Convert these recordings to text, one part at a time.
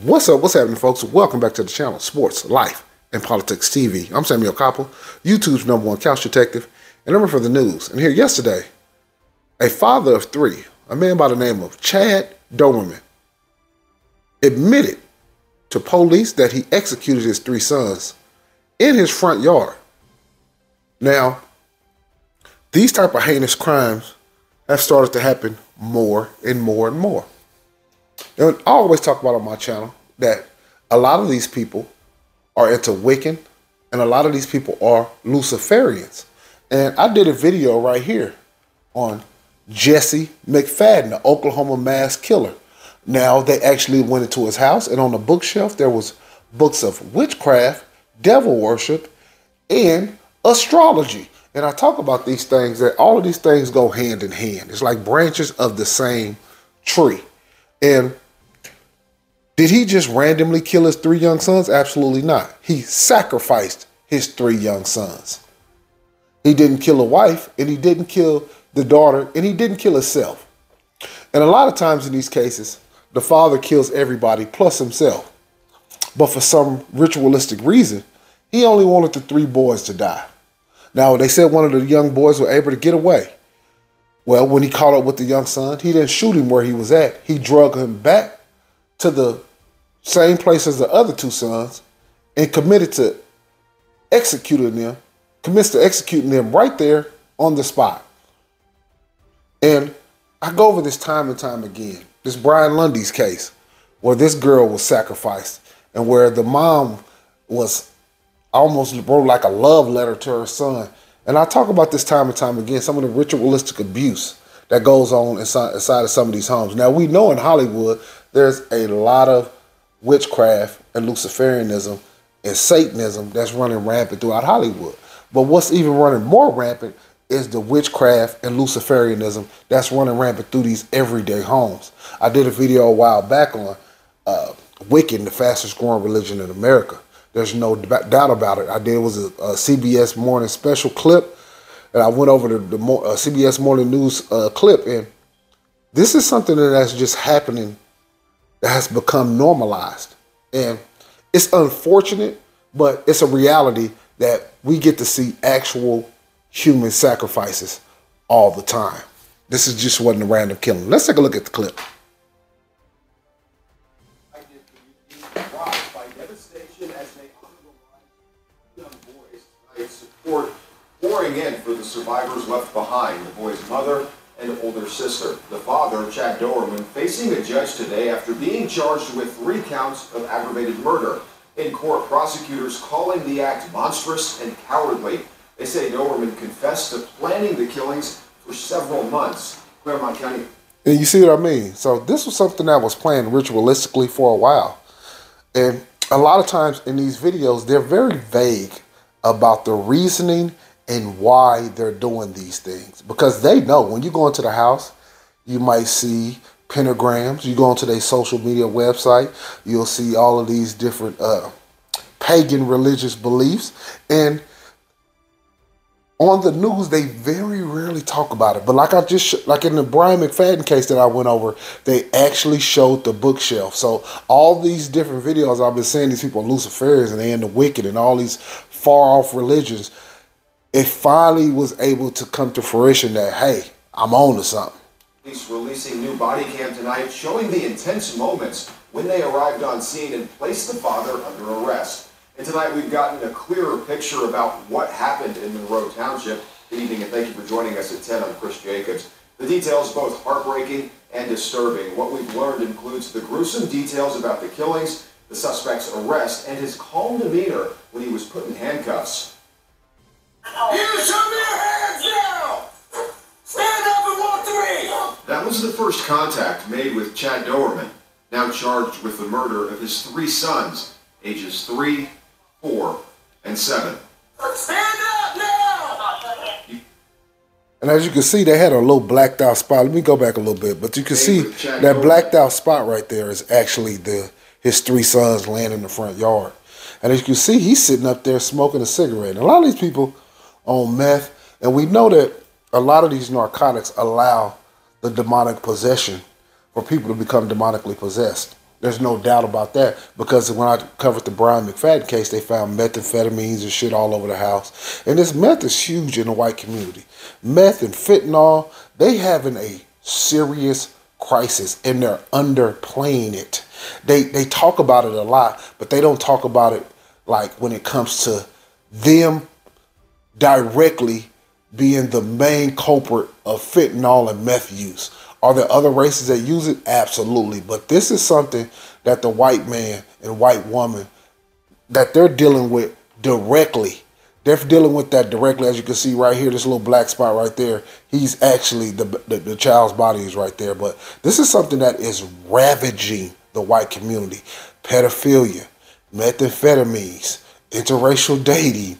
What's up? What's happening, folks? Welcome back to the channel, Sports, Life, and Politics TV. I'm Samuel Koppel, YouTube's #1 couch detective, and I'm for the news. And here yesterday, a father of three, a man by the name of Chad Doberman, admitted to police that he executed his three sons in his front yard. Now, these type of heinous crimes have started to happen more and more and more. And I always talk about on my channel that a lot of these people are into Wiccan and a lot of these people are Luciferians. And I did a video right here on Jesse McFadden, the Oklahoma mass killer. Now, they actually went into his house, and on the bookshelf there was books of witchcraft, devil worship, and astrology. And I talk about these things, that all of these things go hand in hand. It's like branches of the same tree. And did he just randomly kill his three young sons? Absolutely not. He sacrificed his three young sons. He didn't kill a wife, and he didn't kill the daughter, and he didn't kill himself. And a lot of times in these cases, the father kills everybody plus himself. But for some ritualistic reason, he only wanted the three boys to die. Now, they said one of the young boys were able to get away. Well, when he caught up with the young son, he didn't shoot him where he was at. He drug him back to the same place as the other two sons and commits to executing them right there on the spot. And I go over this time and time again. This Brian Lundy's case, where this girl was sacrificed and where the mom was almost wrote like a love letter to her son. And I talk about this time and time again, some of the ritualistic abuse that goes on inside of some of these homes. Now, we know in Hollywood, there's a lot of witchcraft and Luciferianism and Satanism that's running rampant throughout Hollywood. But what's even running more rampant is the witchcraft and Luciferianism that's running rampant through these everyday homes. I did a video a while back on Wiccan, the fastest growing religion in America. There's no doubt about it. I did was a CBS Morning Special clip, and I went over to the CBS Morning News clip, and this is something that's just happening that has become normalized. And it's unfortunate, but it's a reality that we get to see actual human sacrifices all the time. This is just wasn't a random killing. Let's take a look at the clip. Support pouring in for the survivors left behind, the boy's mother and older sister. The father, Chad Doberman, facing a judge today after being charged with 3 counts of aggravated murder. In court, prosecutors calling the act monstrous and cowardly. They say Doberman confessed to planning the killings for several months. Claremont County. And you see what I mean? So this was something that was planned ritualistically for a while. And a lot of times in these videos, they're very vague about the reasoning and why they're doing these things. Because they know when you go into the house, you might see pentagrams. You go onto their social media website, you'll see all of these different pagan religious beliefs. And on the news, they very rarely talk about it. But like in the Brian McFadden case that I went over, they actually showed the bookshelf. So all these different videos I've been seeing, these people are Luciferians and they into Wicked and all these far off religions, it finally was able to come to fruition that, hey, I'm on to something. Police releasing new body cam tonight showing the intense moments when they arrived on scene and placed the father under arrest. And tonight we've gotten a clearer picture about what happened in Monroe Township. Good evening and thank you for joining us at 10. I'm Chris Jacobs. The details both heartbreaking and disturbing. What we've learned includes the gruesome details about the killings, the suspect's arrest, and his calm demeanor when he was put in handcuffs. You show me your hands now! Stand up and walk to me! That was the first contact made with Chad Doberman, now charged with the murder of his 3 sons, ages 3, 4, and 7. Stand up now! And as you can see, they had a little blacked out spot. Let me go back a little bit. But you can see that blacked out spot right there is actually his 3 sons laying in the front yard. And as you can see, he's sitting up there smoking a cigarette. And a lot of these people on meth, and we know that a lot of these narcotics allow the demonic possession for people to become demonically possessed. There's no doubt about that, because when I covered the Brian McFadden case, they found methamphetamines and shit all over the house. And this meth is huge in the white community. Meth and fentanyl, they having a serious crisis, and they're underplaying it. They talk about it a lot, but they don't talk about it like when it comes to them directly being the main culprit of fentanyl and meth use. Are there other races that use it? Absolutely. But this is something that the white man and white woman, that they're dealing with directly. They're dealing with that directly. As you can see right here, this little black spot right there, he's actually, the child's body is right there. But this is something that is ravaging the white community. Pedophilia, methamphetamines, interracial dating,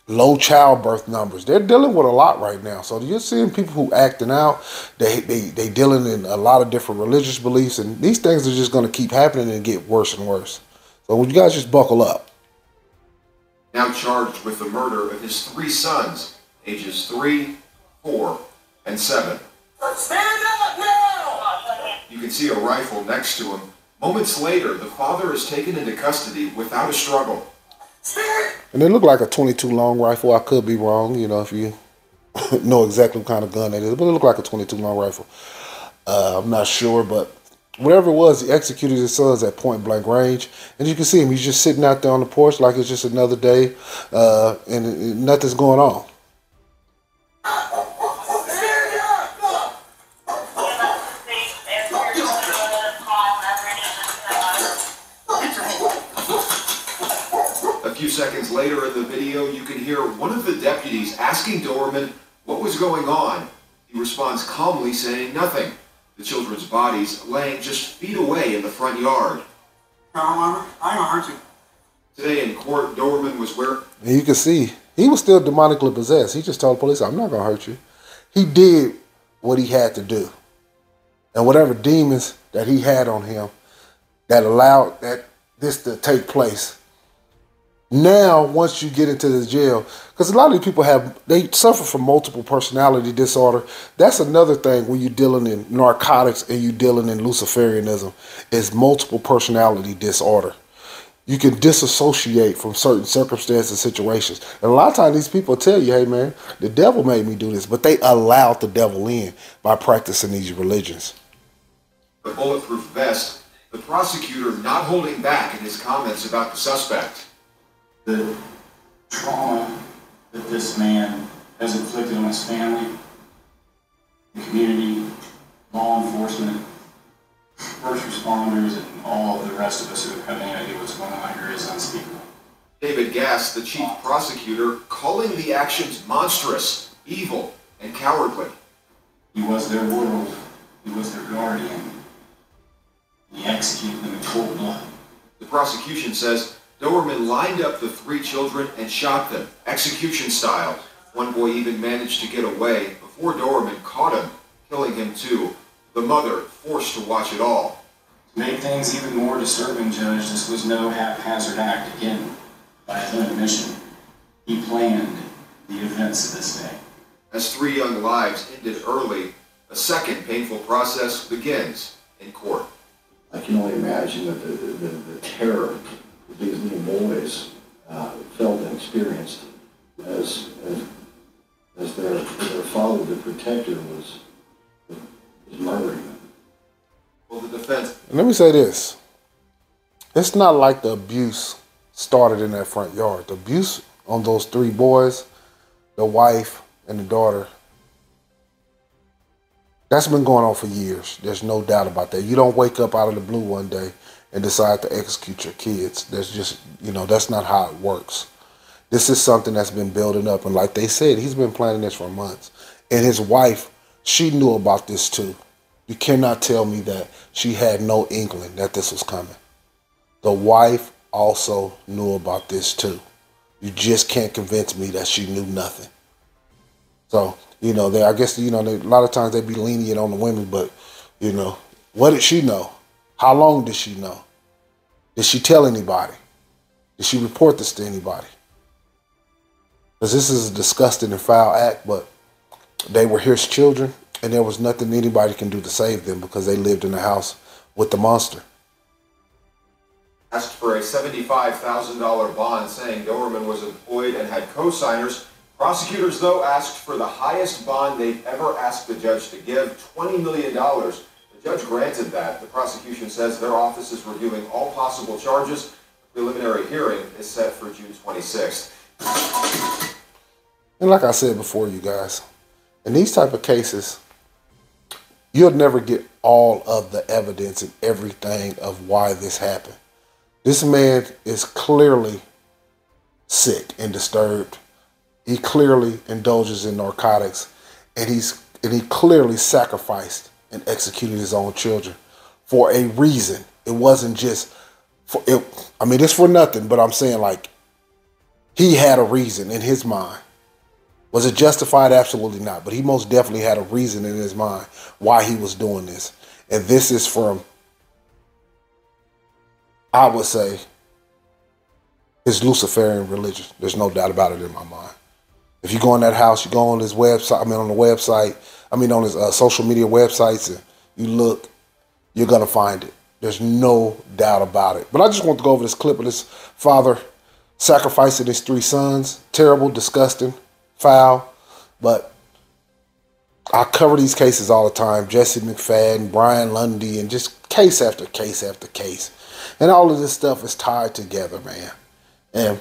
low childbirth numbers. They're dealing with a lot right now. So you're seeing people who acting out. They dealing in a lot of different religious beliefs, and these things are just going to keep happening and get worse and worse. So you guys just buckle up. Now charged with the murder of his 3 sons, ages 3, 4, and 7. Stand up now! You can see a rifle next to him. Moments later, the father is taken into custody without a struggle. And it looked like a 22 long rifle. I could be wrong, you know, if you know exactly what kind of gun that is. But it looked like a 22 long rifle. I'm not sure, but whatever it was, he executed his sons at point blank range. And you can see him. He's just sitting out there on the porch like it's just another day, and nothing's going on. A few seconds later in the video, you can hear one of the deputies asking Doberman what was going on. He responds calmly, saying nothing. The children's bodies laying just feet away in the front yard. I don't hurt you. Today in court, Doberman was wearing... And you can see, he was still demonically possessed. He just told the police, I'm not going to hurt you. He did what he had to do. And whatever demons that he had on him that allowed this to take place. Now, once you get into the jail, because a lot of these people they suffer from multiple personality disorder. That's another thing when you're dealing in narcotics and you're dealing in Luciferianism, is multiple personality disorder. You can disassociate from certain circumstances and situations. And a lot of times these people tell you, hey man, the devil made me do this, but they allowed the devil in by practicing these religions. The bulletproof vest, the prosecutor not holding back in his comments about the suspect. The trauma that this man has inflicted on his family, the community, law enforcement, first responders, and all of the rest of us who have any idea what's going on here is unspeakable. David Gass, the chief prosecutor, calling the actions monstrous, evil, and cowardly. He was their world. He was their guardian. He executed them in cold blood. The prosecution says Doberman lined up the 3 children and shot them, execution style. One boy even managed to get away before Doberman caught him, killing him too. The mother forced to watch it all. To make things even more disturbing, Judge, this was no haphazard act. Again, by his own admission, he planned the events of this day. As 3 young lives ended early, a second painful process begins in court. I can only imagine that the terror that these little boys felt and experienced as their father, the protector, was murdering them. Well, the defense... Let me say this. It's not like the abuse started in that front yard. The abuse on those 3 boys, the wife and the daughter, that's been going on for years. There's no doubt about that. You don't wake up out of the blue one day and decide to execute your kids. There's just, that's not how it works. This is something that's been building up. And like they said, he's been planning this for months. And his wife, she knew about this too. You cannot tell me that she had no inkling that this was coming. The wife also knew about this too. You just can't convince me that she knew nothing. So, I guess, a lot of times they be lenient on the women, but, what did she know? How long did she know? Did she tell anybody? Did she report this to anybody? Because this is a disgusting and foul act, but they were his children, and there was nothing anybody can do to save them because they lived in the house with the monster. asked for a $75,000 bond, saying Doberman was employed and had co-signers. Prosecutors, though, asked for the highest bond they've ever asked the judge to give, $20 million. The judge granted that. The prosecution says their office is reviewing all possible charges. The preliminary hearing is set for June 26th. And like I said before, you guys, in these type of cases, you'll never get all of the evidence and everything of why this happened. This man is clearly sick and disturbed. He clearly indulges in narcotics, and he clearly sacrificed and executed his own children for a reason. It wasn't just for it. I mean, it's for nothing, but I'm saying, like, he had a reason in his mind. Was it justified? Absolutely not. But he most definitely had a reason in his mind why he was doing this. And this is from, I would say, his Luciferian religion. There's no doubt about it in my mind. If you go in that house, you go on his website, on the website, on his social media websites, and you look, you're going to find it. There's no doubt about it. But I just want to go over this clip of this father sacrificing his 3 sons. Terrible, disgusting, foul. But I cover these cases all the time. Jesse McFadden, Brian Lundy, and just case after case after case. And all of this stuff is tied together, man. And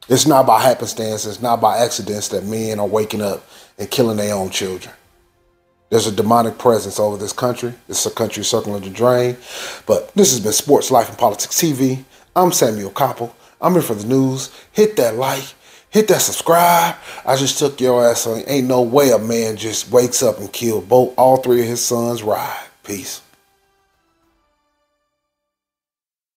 it's not by happenstance, it's not by accidents that men are waking up and killing their own children. There's a demonic presence over this country. It's a country circling the drain. But this has been Sports, Life, and Politics TV. I'm Samuel Koppel. I'm here for the news. Hit that like. Hit that subscribe. I just took your ass on. Ain't no way a man just wakes up and kills all 3 of his sons. Ride. Peace.